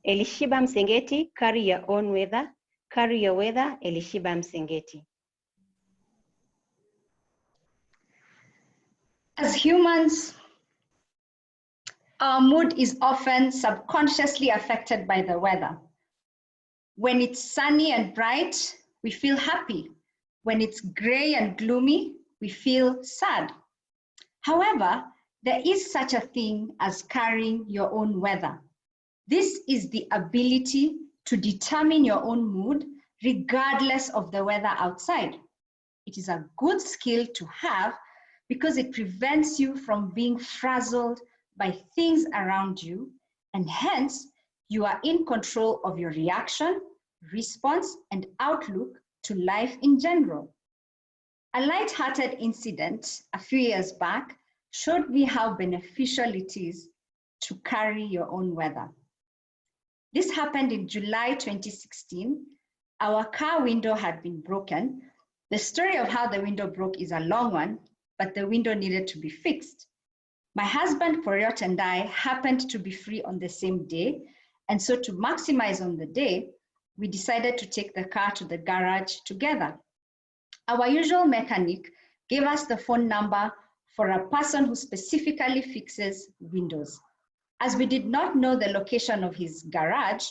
Elishibah Msengeti, carry your own weather. Carry your weather, Elishibah Msengeti. As humans, our mood is often subconsciously affected by the weather. When it's sunny and bright, we feel happy. When it's gray and gloomy, we feel sad. However, there is such a thing as carrying your own weather. This is the ability to determine your own mood regardless of the weather outside. It is a good skill to have because it prevents you from being frazzled by things around you, and hence you are in control of your reaction, response, and outlook to life in general. A light-hearted incident a few years back showed me how beneficial it is to carry your own weather. This happened in July 2016. Our car window had been broken. The story of how the window broke is a long one, but the window needed to be fixed. My husband, Poriot, and I happened to be free on the same day, and so to maximize on the day, we decided to take the car to the garage together. Our usual mechanic gave us the phone number for a person who specifically fixes windows. As we did not know the location of his garage,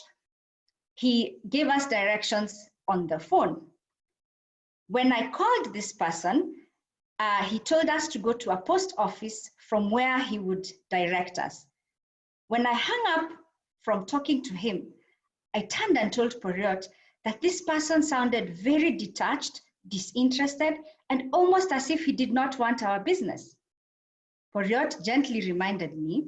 he gave us directions on the phone. When I called this person, he told us to go to a post office from where he would direct us. When I hung up from talking to him, I turned and told Poriot that this person sounded very detached, disinterested, and almost as if he did not want our business. Poriot gently reminded me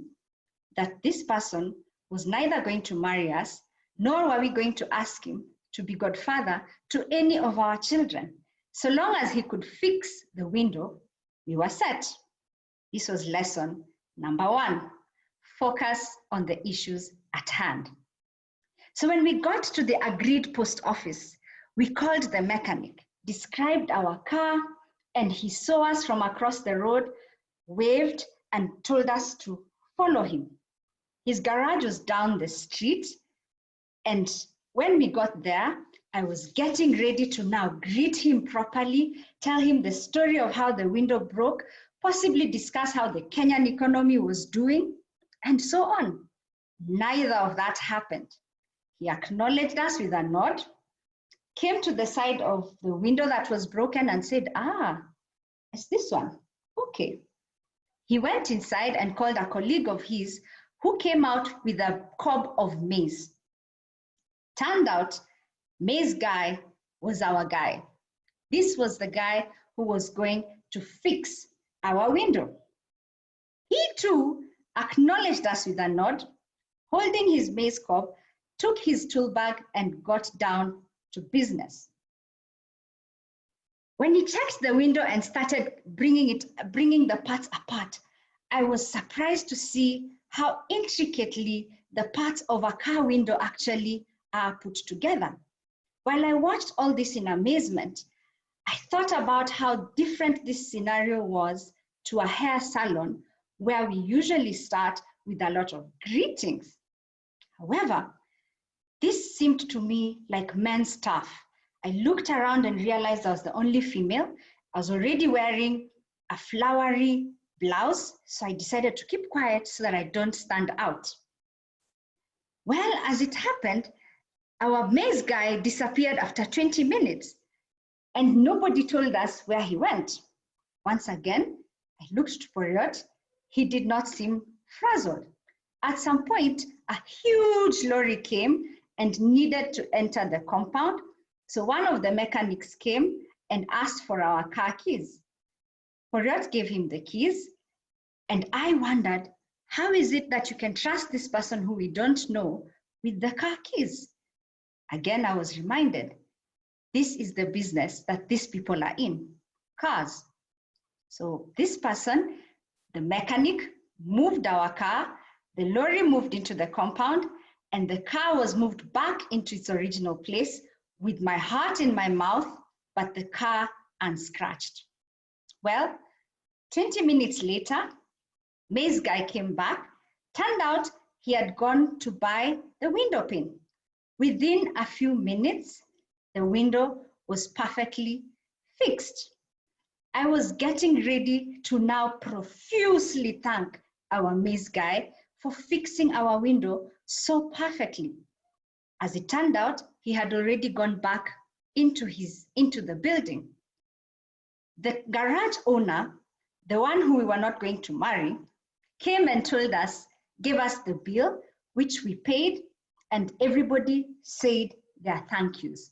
that this person was neither going to marry us, nor were we going to ask him to be godfather to any of our children. So long as he could fix the window, we were set. This was lesson number 1, focus on the issues at hand. So when we got to the agreed post office, we called the mechanic, described our car, and he saw us from across the road, waved, and told us to follow him. His garage was down the street, and when we got there, I was getting ready to now greet him properly, tell him the story of how the window broke, possibly discuss how the Kenyan economy was doing, and so on. Neither of that happened. He acknowledged us with a nod, came to the side of the window that was broken and said, it's this one. Okay. He went inside and called a colleague of his who came out with a cob of maize. Turned out, maize guy was our guy. This was the guy who was going to fix our window. He too acknowledged us with a nod, holding his maize cob, took his tool bag and got down to business. When he checked the window and started bringing the parts apart, I was surprised to see how intricately the parts of a car window actually are put together. While I watched all this in amazement, I thought about how different this scenario was to a hair salon where we usually start with a lot of greetings. However, this seemed to me like men's stuff. I looked around and realized I was the only female. I was already wearing a flowery blouse, so I decided to keep quiet so that I don't stand out. Well, as it happened, our maize guy disappeared after 20 minutes and nobody told us where he went. Once again, I looked to Poriot. He did not seem frazzled. At some point, a huge lorry came and needed to enter the compound. So one of the mechanics came and asked for our car keys. Poriot gave him the keys, and I wondered, how is it that you can trust this person who we don't know with the car keys? Again, I was reminded, this is the business that these people are in, cars. So this person, the mechanic, moved our car, the lorry moved into the compound, and the car was moved back into its original place with my heart in my mouth, but the car unscratched. Well, 20 minutes later, maize guy came back. Turned out he had gone to buy the window pane. Within a few minutes, the window was perfectly fixed. I was getting ready to now profusely thank our maize guy for fixing our window so perfectly. As it turned out, he had already gone back into the building. The garage owner, the one who we were not going to marry, came and told us, gave us the bill, which we paid, and everybody said their thank yous.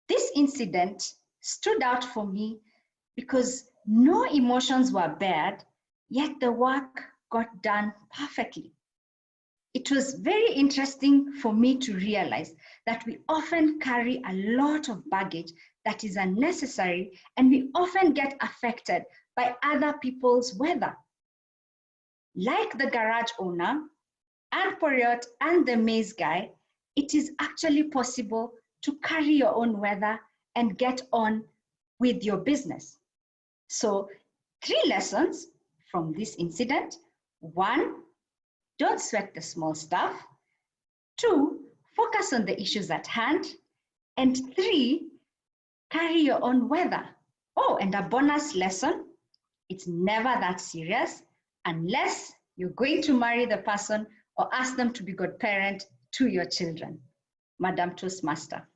This incident stood out for me because no emotions were bad, yet the work got done perfectly. It was very interesting for me to realize that we often carry a lot of baggage that is unnecessary, and we often get affected by other people's weather. Like the garage owner and Poriot and the maize guy, it is actually possible to carry your own weather and get on with your business. So 3 lessons from this incident. 1, don't sweat the small stuff. 2, focus on the issues at hand. And 3, carry your own weather. Oh, and a bonus lesson, it's never that serious unless you're going to marry the person or ask them to be godparent to your children. Madam Toastmaster.